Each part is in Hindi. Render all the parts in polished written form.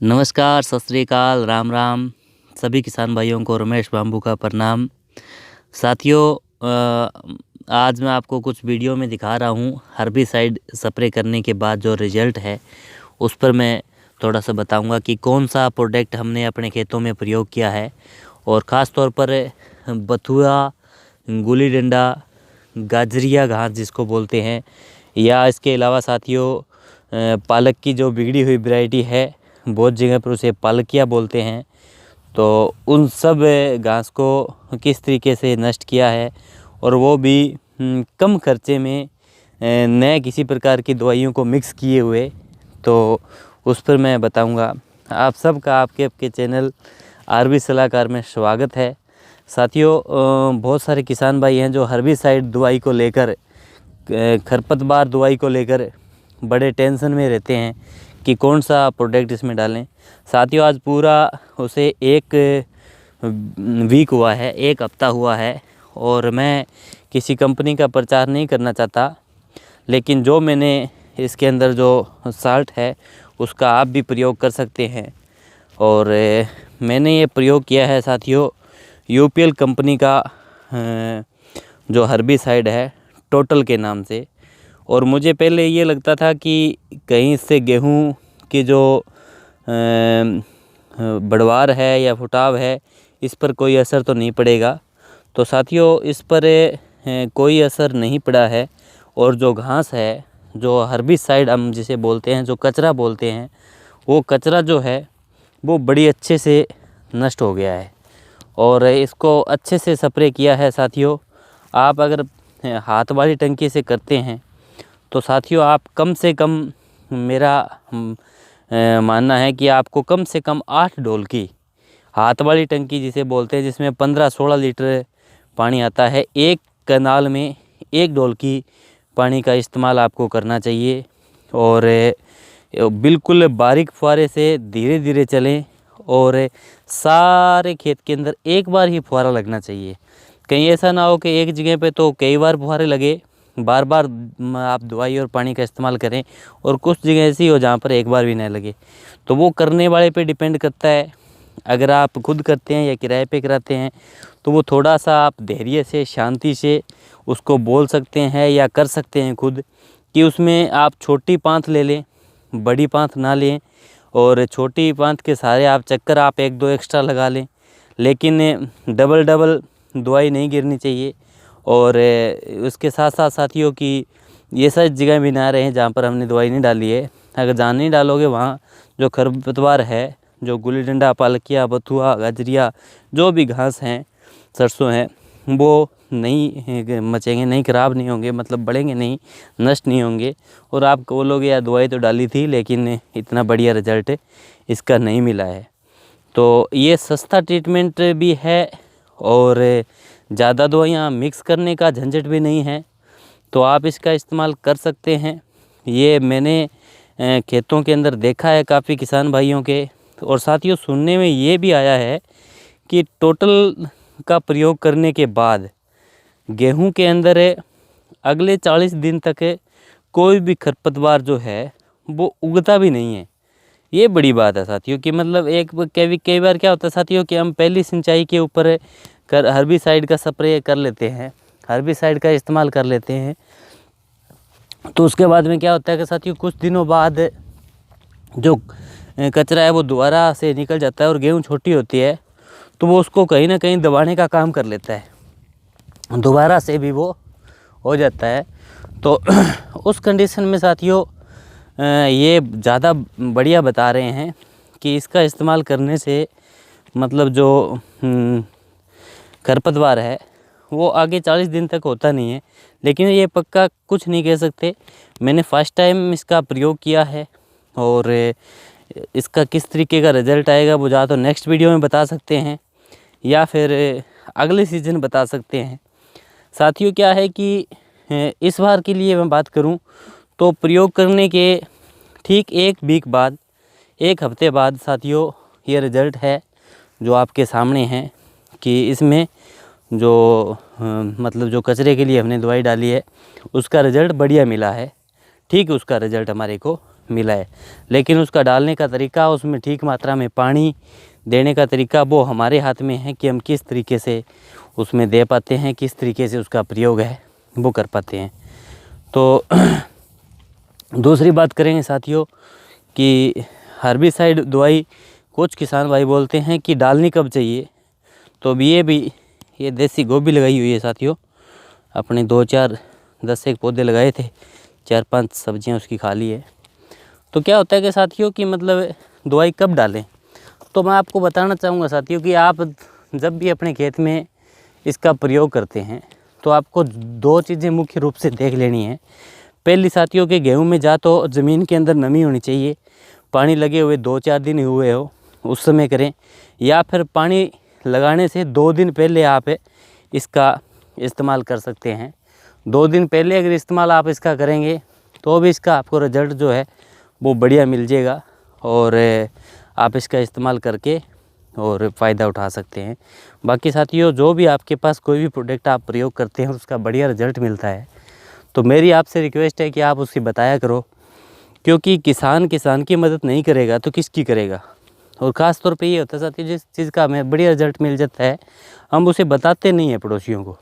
नमस्कार, सत श्री अकाल, राम राम। सभी किसान भाइयों को रमेश बांबू का प्रणाम। साथियों, आज मैं आपको कुछ वीडियो में दिखा रहा हूँ हर्बिसाइड स्प्रे करने के बाद जो रिज़ल्ट है उस पर मैं थोड़ा सा बताऊंगा कि कौन सा प्रोडक्ट हमने अपने खेतों में प्रयोग किया है। और ख़ास तौर पर बथुआ, गुली डंडा, गाजरिया घास जिसको बोलते हैं, या इसके अलावा साथियों पालक की जो बिगड़ी हुई वैरायटी है, बहुत जगह पर उसे पालकिया बोलते हैं, तो उन सब घास को किस तरीके से नष्ट किया है और वो भी कम खर्चे में न किसी प्रकार की दवाइयों को मिक्स किए हुए, तो उस पर मैं बताऊंगा। आप सबका आपके चैनल आरबी सलाहकार में स्वागत है। साथियों, बहुत सारे किसान भाई हैं जो हर्बिसाइड दवाई को लेकर, खरपतवार दवाई को लेकर बड़े टेंशन में रहते हैं कि कौन सा प्रोडक्ट इसमें डालें। साथियों, आज पूरा उसे एक वीक हुआ है, एक हफ्ता हुआ है, और मैं किसी कंपनी का प्रचार नहीं करना चाहता, लेकिन जो मैंने इसके अंदर जो साल्ट है उसका आप भी प्रयोग कर सकते हैं। और मैंने ये प्रयोग किया है साथियों यूपीएल कंपनी का जो हर्बिसाइड है टोटल के नाम से। और मुझे पहले ये लगता था कि कहीं से गेहूं की जो बढ़वार है या फुटाव है इस पर कोई असर तो नहीं पड़ेगा। तो साथियों, इस पर कोई असर नहीं पड़ा है। और जो घास है, जो हर्बिसाइड हम जिसे बोलते हैं, जो कचरा बोलते हैं, वो कचरा जो है वो बड़ी अच्छे से नष्ट हो गया है। और इसको अच्छे से स्प्रे किया है साथियों। आप अगर हाथ वाली टंकी से करते हैं तो साथियों आप कम से कम, मेरा मानना है कि आपको कम से कम 8 डोल की हाथ वाली टंकी जिसे बोलते हैं, जिसमें 15-16 लीटर पानी आता है, एक कनाल में 1 डोल की पानी का इस्तेमाल आपको करना चाहिए। और बिल्कुल बारीक फुहारे से धीरे धीरे चलें और सारे खेत के अंदर एक बार ही फुहारा लगना चाहिए। कहीं ऐसा ना हो कि एक जगह पे तो कई बार फुहारे लगे, बार बार आप दवाई और पानी का इस्तेमाल करें, और कुछ जगह ऐसी हो जहाँ पर एक बार भी नहीं लगे। तो वो करने वाले पे डिपेंड करता है। अगर आप खुद करते हैं या किराए पे कराते हैं तो वो थोड़ा सा आप धैर्य से, शांति से उसको बोल सकते हैं या कर सकते हैं खुद, कि उसमें आप छोटी पांत ले लें, बड़ी पांत ना लें। और छोटी पांत के सारे आप चक्कर आप 1-2 एक्स्ट्रा लगा लें, लेकिन डबल डबल दवाई नहीं गिरनी चाहिए। और उसके साथ साथ साथियों की ये सारी जगह भी ना रहें जहाँ पर हमने दवाई नहीं डाली है। अगर जहाँ नहीं डालोगे वहाँ जो खरपतवार है, जो गुली डंडा, पालकिया, बथुआ, गाजरिया, जो भी घास हैं, सरसों हैं, वो नहीं मचेंगे, नहीं ख़राब नहीं होंगे, मतलब बढ़ेंगे नहीं, नष्ट नहीं होंगे। और आप बोलोगे यार दवाई तो डाली थी लेकिन इतना बढ़िया रिजल्ट इसका नहीं मिला है। तो ये सस्ता ट्रीटमेंट भी है और ज़्यादा दवाइयाँ मिक्स करने का झंझट भी नहीं है, तो आप इसका इस्तेमाल कर सकते हैं। ये मैंने खेतों के अंदर देखा है काफ़ी किसान भाइयों के। और साथियों, सुनने में ये भी आया है कि टोटल का प्रयोग करने के बाद गेहूं के अंदर अगले 40 दिन तक कोई भी खरपतवार जो है वो उगता भी नहीं है। ये बड़ी बात है साथियों कि मतलब कई बार क्या होता है साथियों कि हम पहली सिंचाई के ऊपर हर्बिसाइड का स्प्रे कर लेते हैं, हर्बिसाइड का इस्तेमाल कर लेते हैं, तो उसके बाद में क्या होता है कि साथियों कुछ दिनों बाद जो कचरा है वो दोबारा से निकल जाता है और गेहूं छोटी होती है तो वो उसको कहीं ना कहीं दबाने का काम कर लेता है, दोबारा से भी वो हो जाता है। तो उस कंडीशन में साथियों ये ज़्यादा बढ़िया बता रहे हैं कि इसका इस्तेमाल करने से मतलब जो खरपतवार है वो आगे 40 दिन तक होता नहीं है। लेकिन ये पक्का कुछ नहीं कह सकते, मैंने फर्स्ट टाइम इसका प्रयोग किया है और इसका किस तरीके का रिज़ल्ट आएगा वो या तो नेक्स्ट वीडियो में बता सकते हैं या फिर अगले सीज़न बता सकते हैं। साथियों, क्या है कि इस बार के लिए मैं बात करूं तो प्रयोग करने के ठीक 1 वीक बाद, 1 हफ्ते बाद साथियों ये रिज़ल्ट है जो आपके सामने है कि इसमें जो मतलब जो कचरे के लिए हमने दवाई डाली है उसका रिज़ल्ट बढ़िया मिला है। ठीक उसका रिज़ल्ट हमारे को मिला है, लेकिन उसका डालने का तरीका, उसमें ठीक मात्रा में पानी देने का तरीका वो हमारे हाथ में है कि हम किस तरीके से उसमें दे पाते हैं, किस तरीके से उसका प्रयोग है वो कर पाते हैं। तो दूसरी बात करेंगे साथियों कि हर्बिसाइड दवाई कुछ किसान भाई बोलते हैं कि डालनी कब चाहिए। तो अब ये देसी गोभी लगाई हुई है साथियों, अपने 10 एक पौधे लगाए थे, 4-5 सब्जियां उसकी खाली है। तो क्या होता है कि साथियों कि मतलब दवाई कब डालें, तो मैं आपको बताना चाहूँगा साथियों कि आप जब भी अपने खेत में इसका प्रयोग करते हैं तो आपको 2 चीज़ें मुख्य रूप से देख लेनी है। पहली साथियों के गेहूं में जा तो ज़मीन के अंदर नमी होनी चाहिए, पानी लगे हुए 2-4 दिन हुए हो उस समय करें, या फिर पानी लगाने से 2 दिन पहले आप इसका इस्तेमाल कर सकते हैं। 2 दिन पहले अगर इस्तेमाल आप इसका करेंगे तो भी इसका आपको रिज़ल्ट जो है वो बढ़िया मिल जाएगा और आप इसका इस्तेमाल करके और फ़ायदा उठा सकते हैं। बाकी साथियों जो भी आपके पास कोई भी प्रोडक्ट आप प्रयोग करते हैं उसका बढ़िया रिज़ल्ट मिलता है तो मेरी आपसे रिक्वेस्ट है कि आप उसकी बताया करो, क्योंकि किसान की मदद नहीं करेगा तो किसकी करेगा। और ख़ास तौर पे ये होता है साथियों जिस चीज़ का हमें बढ़िया रिज़ल्ट मिल जाता है हम उसे बताते नहीं हैं पड़ोसियों को,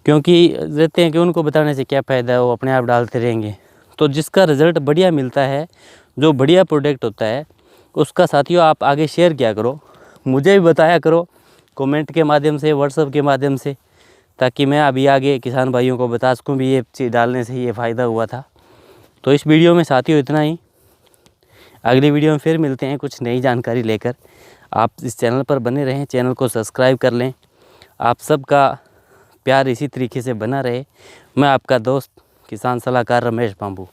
क्योंकि रहते हैं कि उनको बताने से क्या फ़ायदा है, वो अपने आप डालते रहेंगे। तो जिसका रिज़ल्ट बढ़िया मिलता है, जो बढ़िया प्रोडक्ट होता है, उसका साथियों आप आगे शेयर किया करो, मुझे भी बताया करो कमेंट के माध्यम से, व्हाट्सएप के माध्यम से, ताकि मैं अभी आगे किसान भाइयों को बता सकूं भी ये चीज़ डालने से ये फ़ायदा हुआ था। तो इस वीडियो में साथियों इतना ही, अगली वीडियो में फिर मिलते हैं कुछ नई जानकारी लेकर। आप इस चैनल पर बने रहें, चैनल को सब्सक्राइब कर लें। आप सबका प्यार इसी तरीके से बना रहे। मैं आपका दोस्त किसान सलाहकार रमेश बांबू।